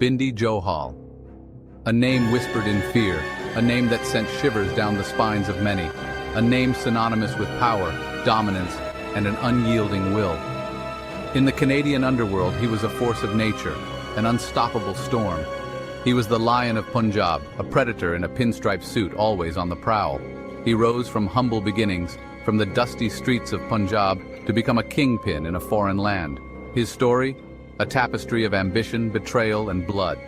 Bindy Johal. A name whispered in fear, a name that sent shivers down the spines of many, a name synonymous with power, dominance, and an unyielding will. In the Canadian underworld, he was a force of nature, an unstoppable storm. He was the Lion of Punjab, a predator in a pinstripe suit, always on the prowl. He rose from humble beginnings, from the dusty streets of Punjab, to become a kingpin in a foreign land. His story? A tapestry of ambition, betrayal, and blood.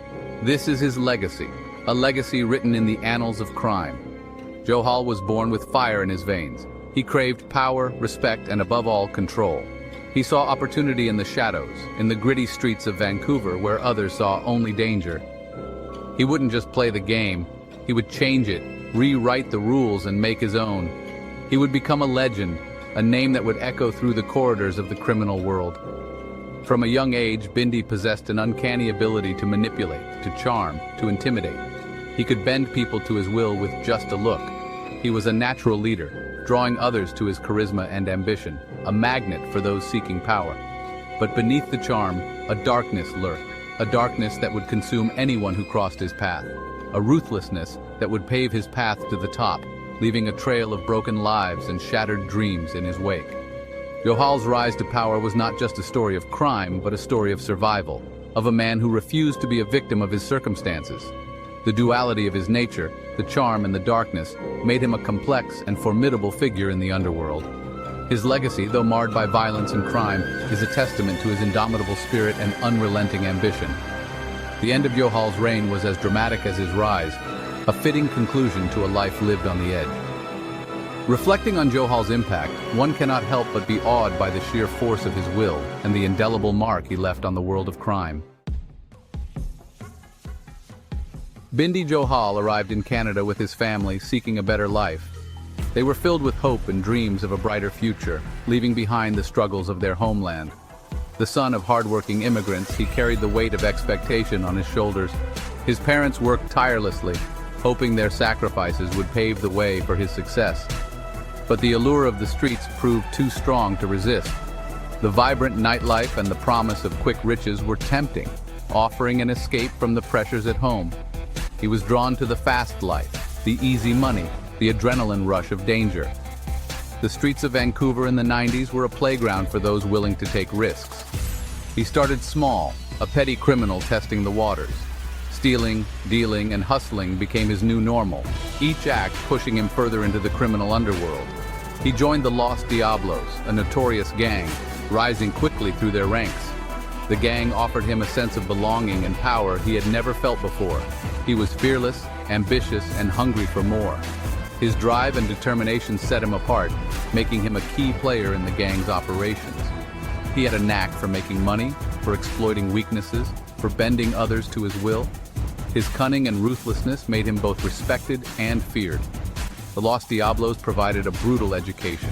This is his legacy, a legacy written in the annals of crime. Johal was born with fire in his veins. He craved power, respect, and above all, control. He saw opportunity in the shadows, in the gritty streets of Vancouver where others saw only danger. He wouldn't just play the game, he would change it, rewrite the rules and make his own. He would become a legend, a name that would echo through the corridors of the criminal world. From a young age, Bindy possessed an uncanny ability to manipulate, to charm, to intimidate. He could bend people to his will with just a look. He was a natural leader, drawing others to his charisma and ambition, a magnet for those seeking power. But beneath the charm, a darkness lurked, a darkness that would consume anyone who crossed his path, a ruthlessness that would pave his path to the top, leaving a trail of broken lives and shattered dreams in his wake. Johal's rise to power was not just a story of crime, but a story of survival, of a man who refused to be a victim of his circumstances. The duality of his nature, the charm and the darkness, made him a complex and formidable figure in the underworld. His legacy, though marred by violence and crime, is a testament to his indomitable spirit and unrelenting ambition. The end of Johal's reign was as dramatic as his rise, a fitting conclusion to a life lived on the edge. Reflecting on Johal's impact, one cannot help but be awed by the sheer force of his will and the indelible mark he left on the world of crime. Bindy Johal arrived in Canada with his family, seeking a better life. They were filled with hope and dreams of a brighter future, leaving behind the struggles of their homeland. The son of hardworking immigrants, he carried the weight of expectation on his shoulders. His parents worked tirelessly, hoping their sacrifices would pave the way for his success. But the allure of the streets proved too strong to resist. The vibrant nightlife and the promise of quick riches were tempting, offering an escape from the pressures at home. He was drawn to the fast life, the easy money, the adrenaline rush of danger. The streets of Vancouver in the 90s were a playground for those willing to take risks. He started small, a petty criminal testing the waters. Stealing, dealing, and hustling became his new normal, each act pushing him further into the criminal underworld. He joined the Los Diablos, a notorious gang, rising quickly through their ranks. The gang offered him a sense of belonging and power he had never felt before. He was fearless, ambitious, and hungry for more. His drive and determination set him apart, making him a key player in the gang's operations. He had a knack for making money, for exploiting weaknesses, for bending others to his will. His cunning and ruthlessness made him both respected and feared. The Los Diablos provided a brutal education.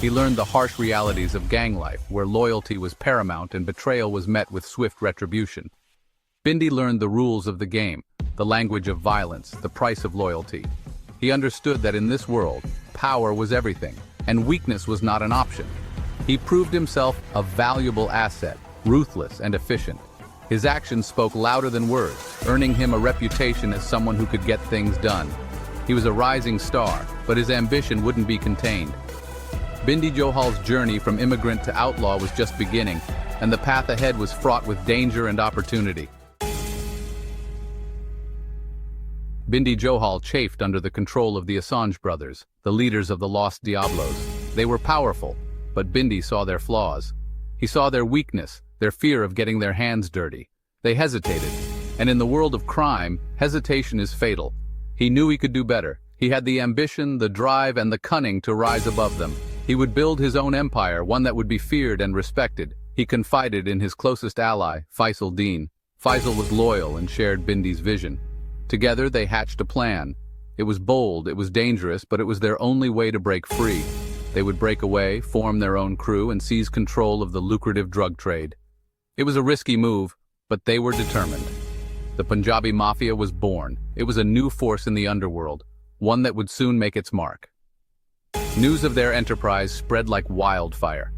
He learned the harsh realities of gang life, where loyalty was paramount and betrayal was met with swift retribution. Bindy learned the rules of the game, the language of violence, the price of loyalty. He understood that in this world, power was everything, and weakness was not an option. He proved himself a valuable asset, ruthless and efficient. His actions spoke louder than words, earning him a reputation as someone who could get things done. He was a rising star, but his ambition wouldn't be contained. Bindy Johal's journey from immigrant to outlaw was just beginning, and the path ahead was fraught with danger and opportunity. Bindy Johal chafed under the control of the Assange brothers, the leaders of the Los Diablos. They were powerful, but Bindy saw their flaws. He saw their weakness, their fear of getting their hands dirty. They hesitated, and in the world of crime, hesitation is fatal. He knew he could do better. He had the ambition, the drive, and the cunning to rise above them. He would build his own empire, one that would be feared and respected. He confided in his closest ally, Faisal Dean. Faisal was loyal and shared Bindy's vision. Together, they hatched a plan. It was bold, it was dangerous, but it was their only way to break free. They would break away, form their own crew, and seize control of the lucrative drug trade. It was a risky move, but they were determined. The Punjabi Mafia was born. It was a new force in the underworld, one that would soon make its mark. News of their enterprise spread like wildfire.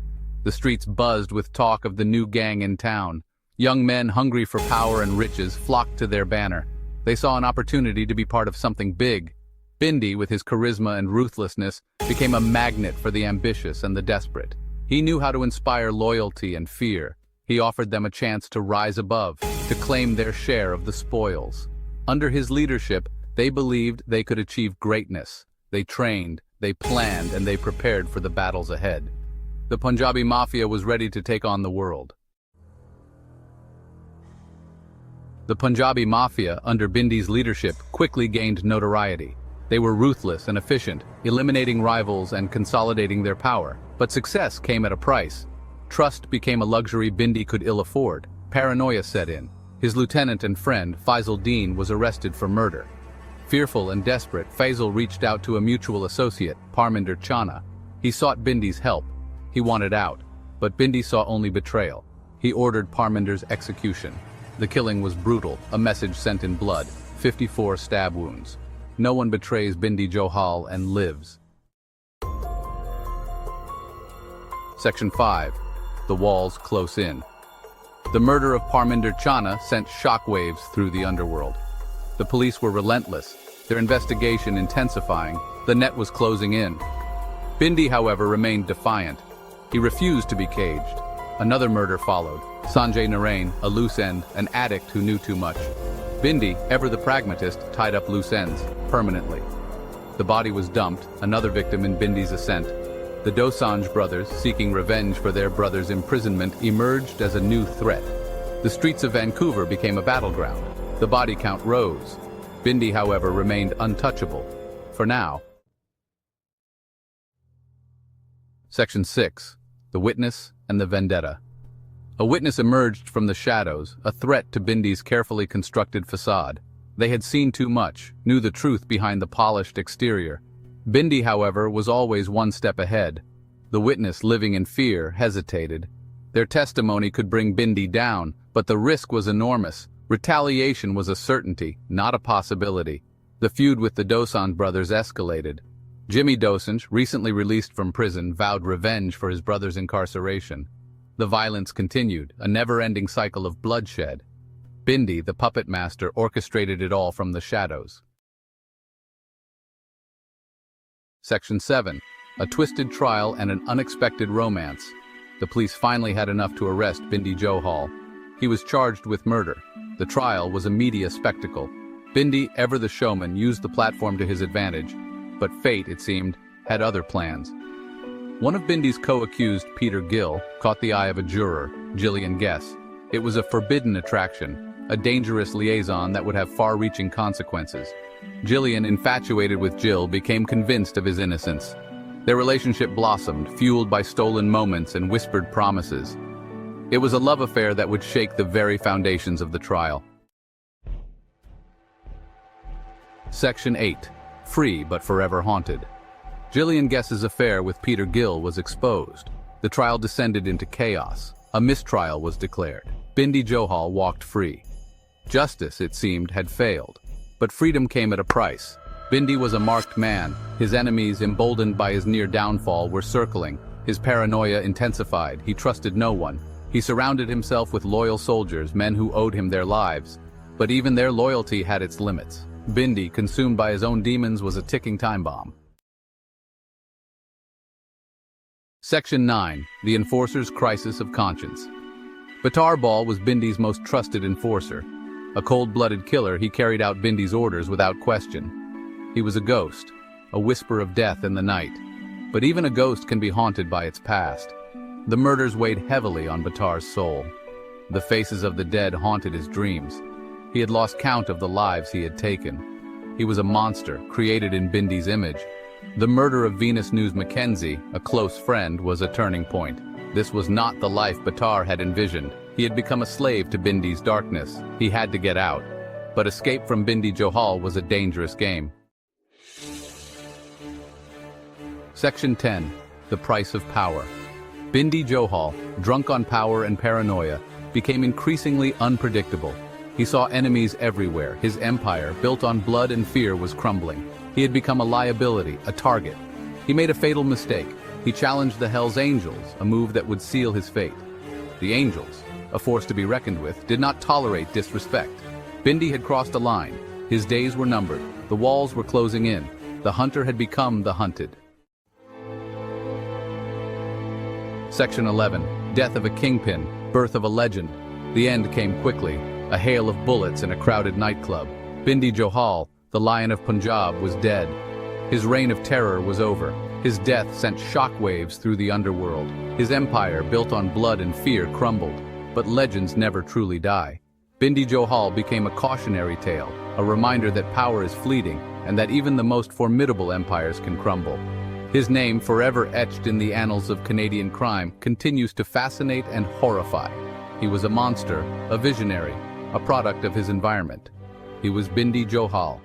The streets buzzed with talk of the new gang in town. Young men hungry for power and riches flocked to their banner. They saw an opportunity to be part of something big. Bindy, with his charisma and ruthlessness, became a magnet for the ambitious and the desperate. He knew how to inspire loyalty and fear. He offered them a chance to rise above, to claim their share of the spoils. Under his leadership, they believed they could achieve greatness. They trained, they planned, and they prepared for the battles ahead. The Punjabi Mafia was ready to take on the world. The Punjabi Mafia, under Bindy's leadership, quickly gained notoriety. They were ruthless and efficient, eliminating rivals and consolidating their power. But success came at a price. Trust became a luxury Bindy could ill afford. Paranoia set in. His lieutenant and friend, Faisal Deen, was arrested for murder. Fearful and desperate, Faisal reached out to a mutual associate, Parminder Chana. He sought Bindy's help. He wanted out, but Bindy saw only betrayal. He ordered Parminder's execution. The killing was brutal, a message sent in blood, 54 stab wounds. No one betrays Bindy Johal and lives. Section 5. The walls close in. The murder of Parminder Chana sent shockwaves through the underworld. The police were relentless, their investigation intensifying. The net was closing in. Bindy, however, remained defiant. He refused to be caged. Another murder followed. Sanjay Narain, a loose end, an addict who knew too much. Bindy, ever the pragmatist, tied up loose ends, permanently. The body was dumped, another victim in Bindy's ascent. The Dosanjh brothers, seeking revenge for their brother's imprisonment, emerged as a new threat. The streets of Vancouver became a battleground. The body count rose. Bindy, however, remained untouchable. For now. Section 6. The Witness and the Vendetta. A witness emerged from the shadows, a threat to Bindy's carefully constructed facade. They had seen too much, knew the truth behind the polished exterior. Bindy, however, was always one step ahead. The witness, living in fear, hesitated. Their testimony could bring Bindy down, but the risk was enormous. Retaliation was a certainty, not a possibility. The feud with the Dosanjh brothers escalated. Jimmy Dosanjh, recently released from prison, vowed revenge for his brother's incarceration. The violence continued, a never-ending cycle of bloodshed. Bindy, the puppet master, orchestrated it all from the shadows. Section 7. A twisted trial and an unexpected romance. The police finally had enough to arrest Bindy Johal. He was charged with murder. The trial was a media spectacle. Bindy, ever the showman, used the platform to his advantage, but fate, it seemed, had other plans. One of Bindy's co-accused, Peter Gill, caught the eye of a juror, Gillian Guess. It was a forbidden attraction, a dangerous liaison that would have far-reaching consequences. Gillian, infatuated with Jill, became convinced of his innocence. Their relationship blossomed, fueled by stolen moments and whispered promises. It was a love affair that would shake the very foundations of the trial. Section 8. Free but forever haunted. Gillian Guess's affair with Peter Gill was exposed. The trial descended into chaos. A mistrial was declared. Bindy Johal walked free. Justice, it seemed, had failed. But freedom came at a price. Bindy was a marked man. His enemies, emboldened by his near downfall, were circling. His paranoia intensified. He trusted no one. He surrounded himself with loyal soldiers, men who owed him their lives. But even their loyalty had its limits. Bindy, consumed by his own demons, was a ticking time bomb. Section 9. The Enforcer's Crisis of Conscience. Batar Bal was Bindy's most trusted enforcer. A cold-blooded killer, he carried out Bindy's orders without question. He was a ghost, a whisper of death in the night. But even a ghost can be haunted by its past. The murders weighed heavily on Batar's soul. The faces of the dead haunted his dreams. He had lost count of the lives he had taken. He was a monster, created in Bindy's image. The murder of Venus News Mackenzie, a close friend, was a turning point. This was not the life Batar had envisioned. He had become a slave to Bindy's darkness. He had to get out. But escape from Bindy Johal was a dangerous game. Section 10. The Price of Power. Bindy Johal, drunk on power and paranoia, became increasingly unpredictable. He saw enemies everywhere. His empire, built on blood and fear, was crumbling. He had become a liability, a target. He made a fatal mistake. He challenged the Hell's Angels, a move that would seal his fate. The Angels, a force to be reckoned with, did not tolerate disrespect. Bindy had crossed a line. His days were numbered. The walls were closing in. The hunter had become the hunted. Section 11. Death of a kingpin, birth of a legend. The end came quickly, a hail of bullets in a crowded nightclub. Bindy Johal, the Lion of Punjab, was dead. His reign of terror was over. His death sent shockwaves through the underworld. His empire, built on blood and fear, crumbled. But legends never truly die. Bindy Johal became a cautionary tale, a reminder that power is fleeting and that even the most formidable empires can crumble. His name, forever etched in the annals of Canadian crime, continues to fascinate and horrify. He was a monster, a visionary, a product of his environment. He was Bindy Johal.